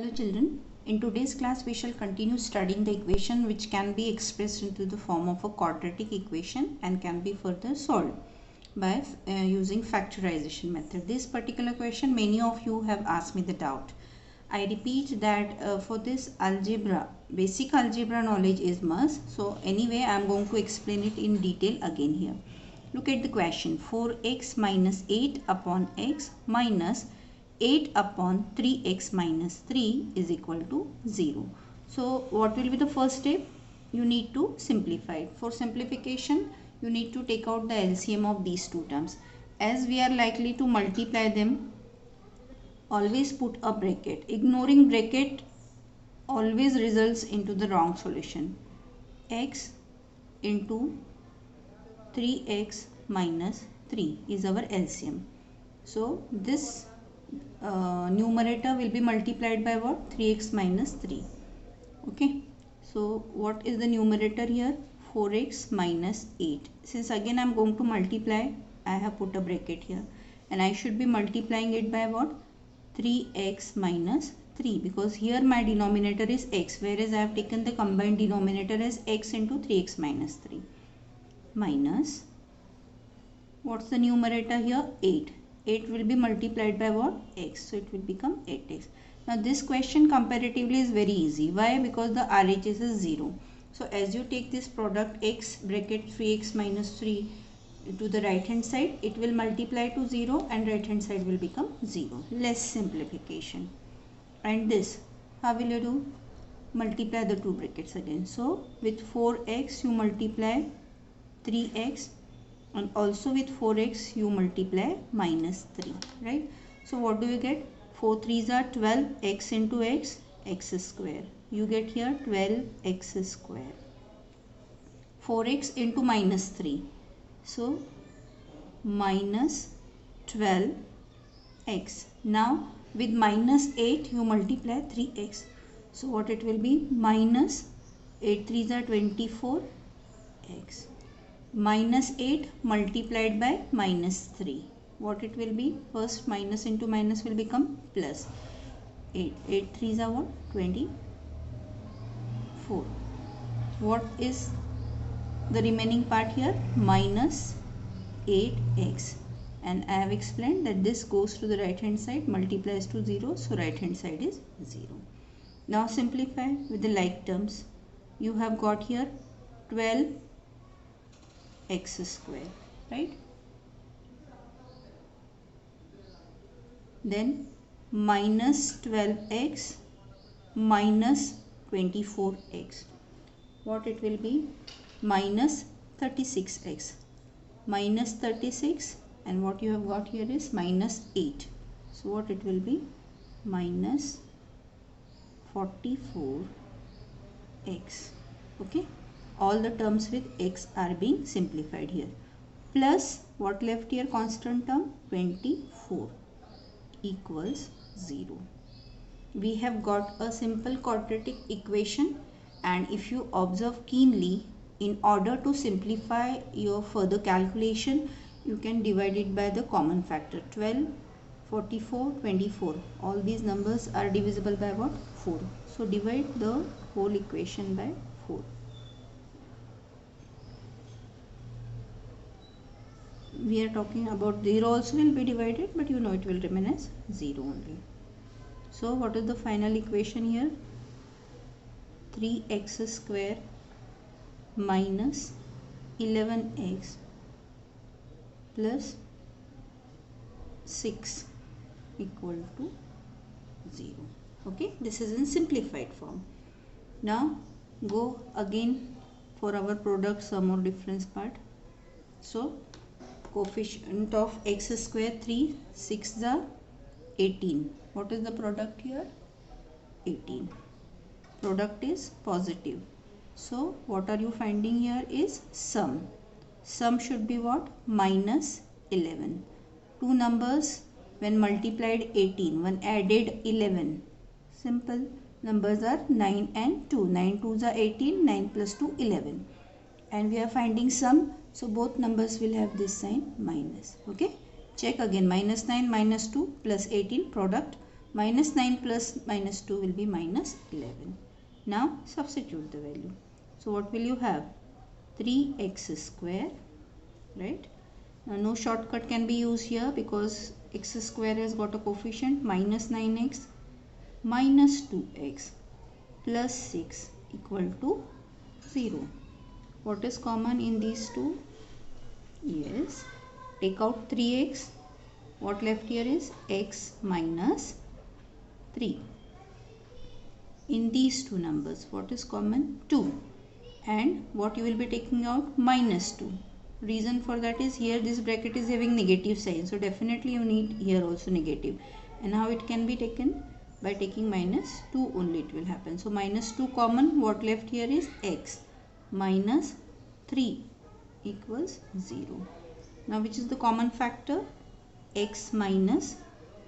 Hello children, in today's class we shall continue studying the equation which can be expressed into the form of a quadratic equation and can be further solved by using factorization method. This particular question many of you have asked me the doubt. I repeat that for this algebra, basic algebra knowledge is must. So anyway I am going to explain it in detail again here. Look at the question, 4x minus 8 upon x minus 8 upon 3x minus 3 is equal to 0. So what will be the first step? You need to simplify it. For simplification, you need to take out the LCM of these two terms. As we are likely to multiply them, always put a bracket. Ignoring bracket always results into the wrong solution. X into 3x minus 3 is our LCM. So this numerator will be multiplied by what? 3x minus 3. Okay. So what is the numerator here? 4x minus 8. Since again I am going to multiply, I have put a bracket here. And I should be multiplying it by what? 3x minus 3. Because here my denominator is x. Whereas I have taken the combined denominator as x into 3x minus 3. Minus, what's the numerator here? 8. 8 will be multiplied by what? X. So it will become 8x. Now this question comparatively is very easy. Why? Because the RHS is 0. So as you take this product x bracket 3x minus 3 to the right hand side, it will multiply to 0 and right hand side will become 0. Less simplification. And this, how will you do? Multiply the two brackets again. So with 4x you multiply 3x. And also with 4x you multiply minus 3, right? So what do you get? 4 3s are 12, x into x, x square. You get here 12x square. 4x into minus 3. So minus 12x. Now with minus 8 you multiply 3x. So what it will be? Minus 8 3s are 24x. Minus 8 multiplied by minus 3. What it will be? First minus into minus will become plus. 8. 8 3s are what? 24. What is the remaining part here? Minus 8x. And I have explained that this goes to the right hand side, multiplies to 0. So right hand side is 0. Now simplify with the like terms. You have got here 12x square, right? Then minus 12x minus 24x. What it will be? Minus 36x. Minus 36, and what you have got here is minus 8. So what it will be? Minus 44x. Okay. All the terms with x are being simplified here. Plus what left here? Constant term 24 equals 0. We have got a simple quadratic equation, and if you observe keenly, in order to simplify your further calculation, you can divide it by the common factor. 12, 44, 24. All these numbers are divisible by what? 4. So divide the whole equation by 4. We are talking about 0 also will be divided, but you know it will remain as 0 only. So what is the final equation here? 3x square minus 11x plus 6 equal to 0. Okay, this is in simplified form. Now go again for our product sum or difference part. So coefficient of x square 3, 6 are 18. What is the product here? 18. Product is positive. So what are you finding here is sum. Sum should be what? Minus 11. Two numbers when multiplied 18, one added 11. Simple. Numbers are 9 and 2. 9 2s are 18, 9 plus 2 11. And we are finding sum. So both numbers will have this sign minus. Okay. Check again. Minus 9 minus 2 plus 18 product Minus 9 plus minus 2 will be minus 11. Now substitute the value. So what will you have? 3x square, right? Now no shortcut can be used here because x square has got a coefficient minus 9x minus 2x plus 6 equal to 0. What is common in these two? Yes, take out 3x. What left here is x minus 3. In these two numbers, what is common? 2. And what you will be taking out? Minus 2. Reason for that is here this bracket is having negative sign. So definitely you need here also negative. And how it can be taken? By taking minus 2 only it will happen. So minus 2 common. What left here is x minus 3 equals 0. Now which is the common factor? X minus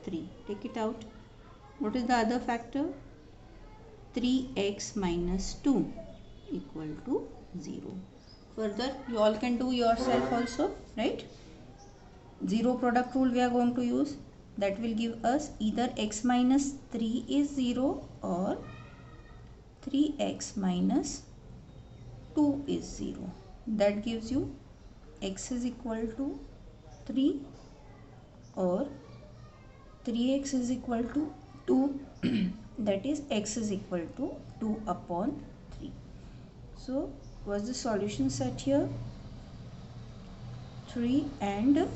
3. Take it out. What is the other factor? 3x minus 2 equal to 0. Further, you all can do yourself also, right? Zero product rule we are going to use. That will give us either x minus 3 is 0 or 3x minus 2 is 0. That gives you x is equal to 3 or 3x is equal to 2. That is x is equal to 2 upon 3. So what's the solution set here? 3 and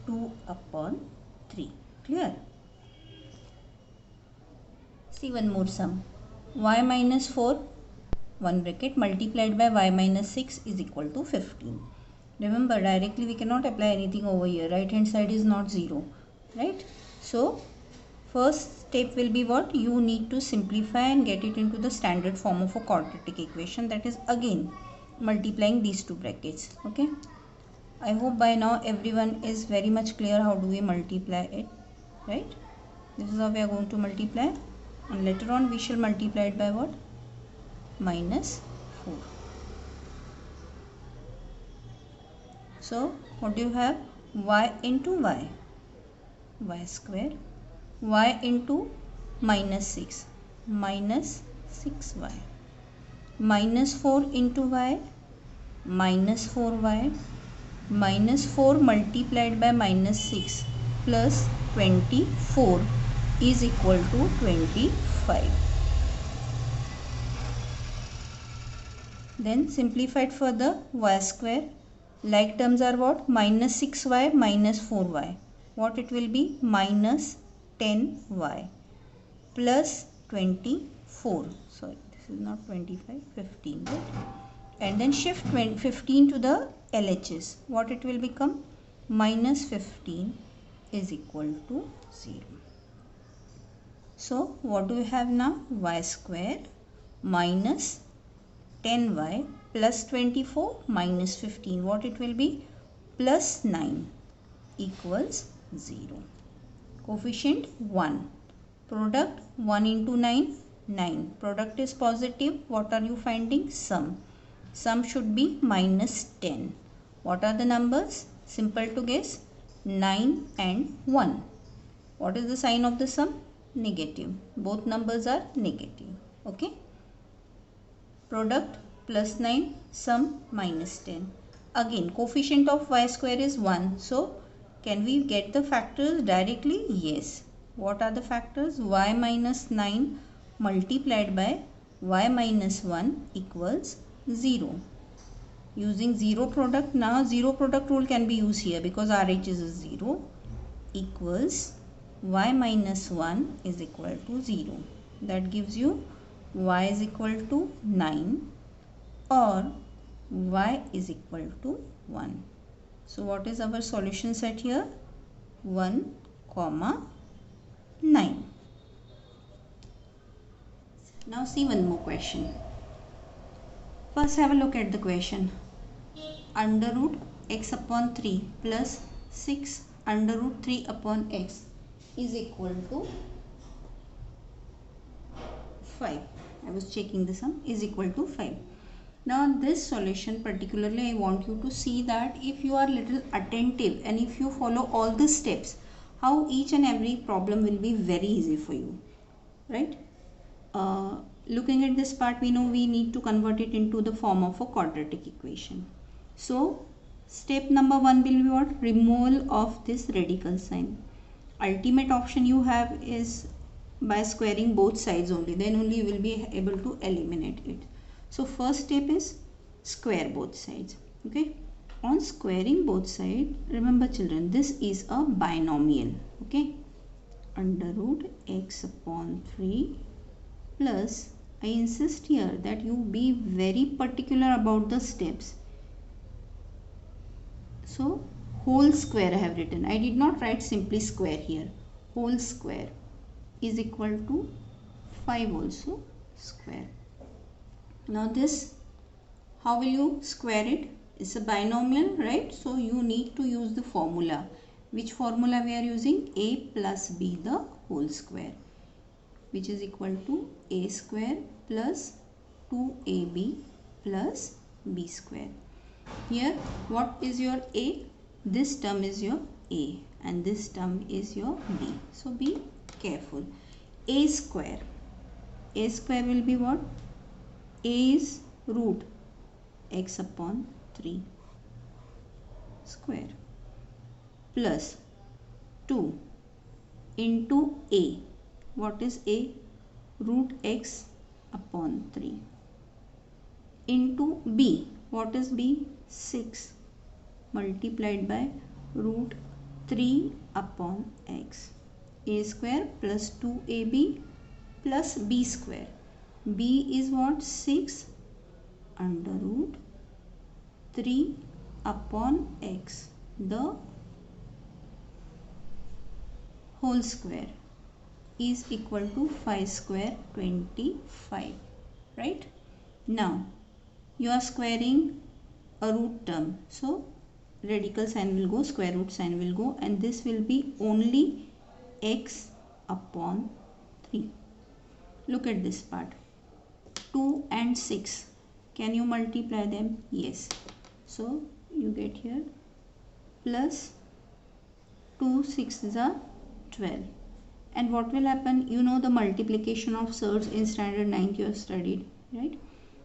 2 upon 3. Clear? See one more sum. Y minus 4, one bracket, multiplied by y minus 6 is equal to 15. Remember, directly we cannot apply anything over here. Right hand side is not 0. Right? So first step will be what? You need to simplify and get it into the standard form of a quadratic equation. That is again multiplying these two brackets. Okay. I hope by now everyone is very much clear how do we multiply it. Right? This is how we are going to multiply. And later on we shall multiply it by what? Minus 4. So what do you have? Y into y. Y square. Y into minus 6. Minus 6y. Minus 4 into y. Minus 4y. Minus 4 multiplied by minus 6 plus 24 is equal to 25. Then simplified further, y square. Like terms are what? Minus 6y minus 4y. What it will be? Minus 10y plus 24. Sorry, this is not 25, 15. Right? And then shift 15 to the LHS. What it will become? Minus 15 is equal to 0. So what do we have now? Y square minus 10y plus 24 minus 15. What it will be? Plus 9 equals 0. Coefficient 1. Product 1 into 9, 9. Product is positive. What are you finding? Sum. Sum should be minus 10. What are the numbers? Simple to guess. 9 and 1. What is the sign of the sum? Negative. Both numbers are negative. Okay. Product plus 9, sum minus 10. Again, coefficient of y square is 1. So, can we get the factors directly? Yes. What are the factors? Y minus 9 multiplied by y minus 1 equals 0. Using 0 product, now 0 product rule can be used here because RH is 0 equals y minus 1 is equal to 0. That gives you y is equal to 9 or y is equal to 1. So what is our solution set here? 1, 9. Now see one more question. First have a look at the question. Under root x upon 3 plus 6 under root 3 upon x is equal to 5. I was checking the sum, is equal to 5. Now this solution particularly I want you to see that if you are little attentive and if you follow all the steps, how each and every problem will be very easy for you, right? Looking at this part, we know we need to convert it into the form of a quadratic equation. So step number 1 will be what? Removal of this radical sign. Ultimate option you have is by squaring both sides only, then only you will be able to eliminate it. So first step is square both sides. Okay, on squaring both sides, remember children, this is a binomial. Okay, under root x upon 3 plus, I insist here that you be very particular about the steps. So whole square I have written. I did not write simply square here. Whole square is equal to 5 also square. Now this, how will you square it? It's a binomial, right? So you need to use the formula. Which formula we are using? A plus b the whole square, which is equal to a square plus 2ab plus b square. Here what is your a? This term is your a and this term is your b. So be careful. A square will be what? A is root x upon 3 square plus 2 into a. What is a? Root x upon 3 into b. What is b? 6 multiplied by root 3 upon x. A square plus 2ab plus b square. B is what? 6 under root 3 upon x, the whole square, is equal to 5 square 25, right? Now you are squaring a root term, so radical sign will go, square root sign will go, and this will be only x upon 3. Look at this part. 2 and 6, can you multiply them? Yes. So you get here plus 2 6s are 12. And what will happen? You know the multiplication of surds in standard 9th you have studied, right?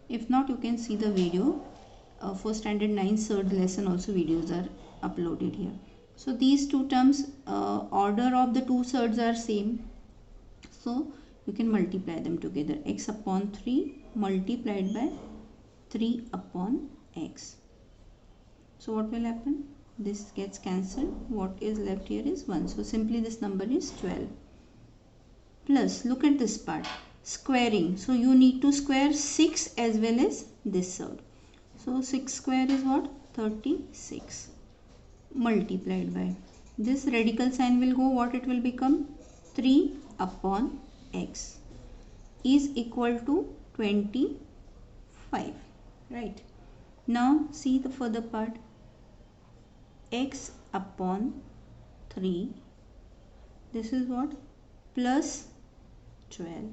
If not, you can see the video for standard 9 surd lesson, also videos are uploaded here. So these two terms, order of the two surds are same, so you can multiply them together. X upon 3 multiplied by 3 upon x. So what will happen? This gets cancelled. What is left here is 1. So simply this number is 12. Plus, look at this part, squaring. So you need to square 6 as well as this surd. So 6 square is what? 36 multiplied by this radical sign will go, what it will become? 3 upon x is equal to 25, right? Now see the further part. X upon 3, this is what? Plus 12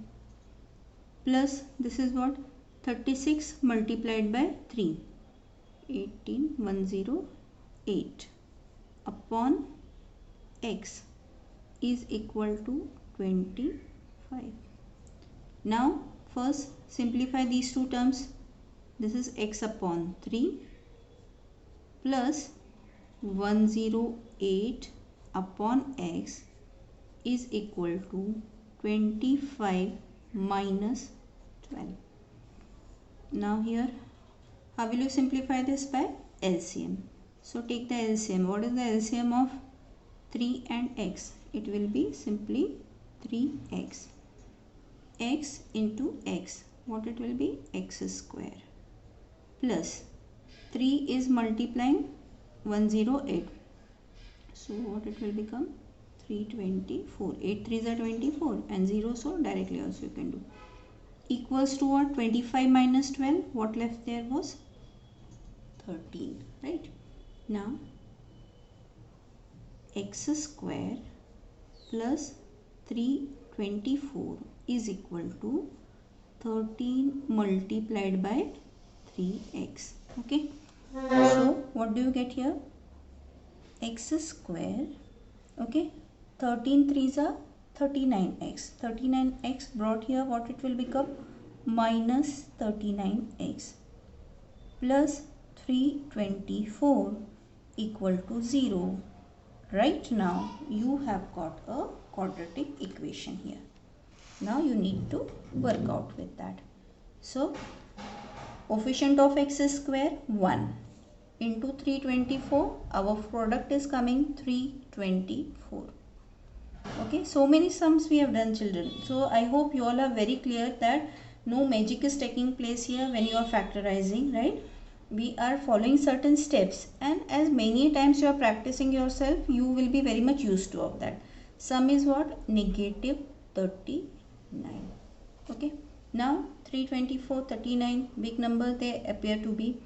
plus this is what? 36 multiplied by 3, 108 upon x is equal to 25. Now first simplify these two terms. This is x upon 3 plus 108 upon x is equal to 25 minus 12. Now here, how will you simplify this? By LCM. So take the LCM. What is the LCM of 3 and x? It will be simply 3x. X into x. What it will be? X square. Plus 3 is multiplying 108. So what it will become? 324. 8 3s are 24 and 0, so directly also you can do. Equals to what? 25 minus 12. What left there was 13, right? Now x square plus 324 is equal to 13 multiplied by 3x. Okay, so what do you get here? X square, okay, 13 threes are 39x. 39x brought here, what it will become? Minus 39x plus 324 equal to 0. Right now you have got a quadratic equation here. Now you need to work out with that. So coefficient of x is square 1 into 324. Our product is coming 324. Okay, so many sums we have done, children. So I hope you all are very clear that no magic is taking place here when you are factorizing, right? We are following certain steps, and as many times you are practicing yourself, you will be very much used to of that. Sum is what? Negative 39. Okay, now 324, 39, big number they appear to be.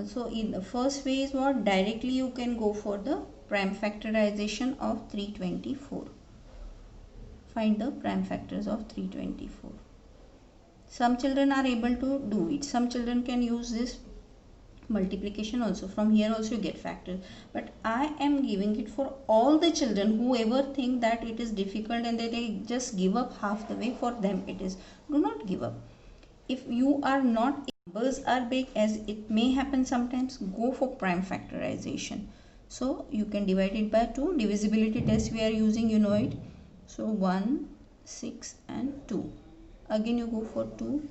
So in the first way is what? Directly you can go for the prime factorization of 324. Find the prime factors of 324. Some children are able to do it. Some children can use this multiplication also. From here also you get factors. But I am giving it for all the children who ever think that it is difficult and they just give up half the way. For them it is. Do not give up. If you are not, numbers are big, as it may happen sometimes, go for prime factorization. So you can divide it by 2. Divisibility test we are using, you know it. So 1, 6 and 2. Again you go for 2,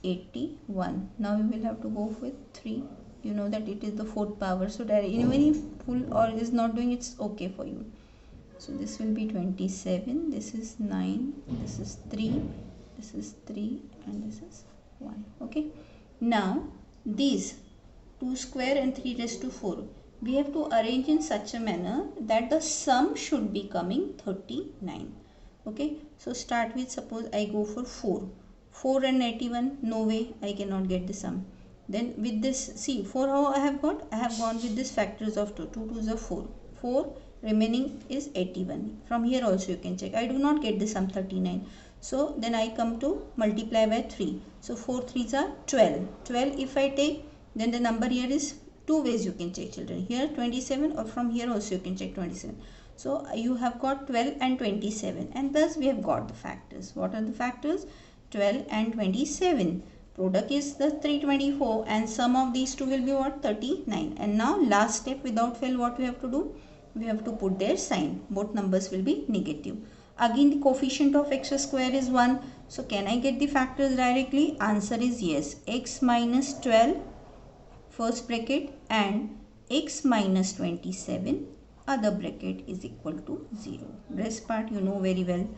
81. Now you will have to go with 3. You know that it is the 4th power. So that even if full or is not doing, it's okay for you. So this will be 27. This is 9. This is 3. This is 3 and this is 1. Okay. Now these 2 square and 3 raised to 4. We have to arrange in such a manner that the sum should be coming 39. Okay. So start with, suppose I go for 4. 4 and 81. No way, I cannot get the sum. Then with this, see 4 how I have got? I have gone with this factors of 2. 2 to the 4. 4 remaining is 81. From here also you can check. I do not get the sum 39. So then I come to multiply by 3. So 4 3s are 12. 12 if I take, then the number here is 2 ways you can check, children. Here 27, or from here also you can check 27. So you have got 12 and 27, and thus we have got the factors. What are the factors? 12 and 27. Product is the 324 and sum of these two will be what? 39. And now last step, without fail, what we have to do? We have to put their sign. Both numbers will be negative. Again the coefficient of x square is 1. So can I get the factors directly? Answer is yes. X minus 12 first bracket and x minus 27 other bracket is equal to 0. Rest part you know very well.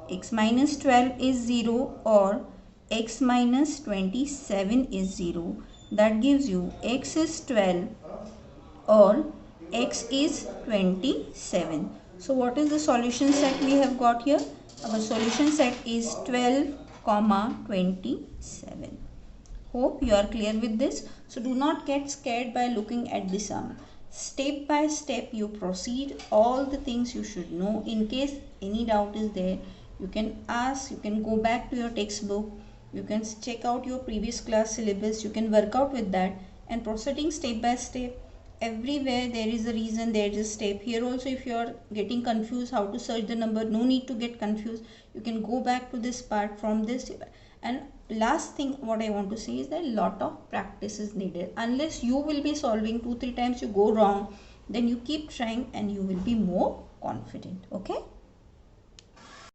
X minus 12 is 0 or x minus 27 is 0. That gives you x is 12 or x is 27. So what is the solution set we have got here? Our solution set is 12, 27. Hope you are clear with this. So do not get scared by looking at the sum. Step by step you proceed. All the things you should know. In case any doubt is there, you can ask, you can go back to your textbook, you can check out your previous class syllabus, you can work out with that, and proceeding step by step. Everywhere there is a reason, there is a step. Here also if you are getting confused how to search the number, no need to get confused. You can go back to this part from this. And last thing what I want to say is that a lot of practice is needed. Unless you will be solving 2-3 times you go wrong, then you keep trying and you will be more confident. Okay.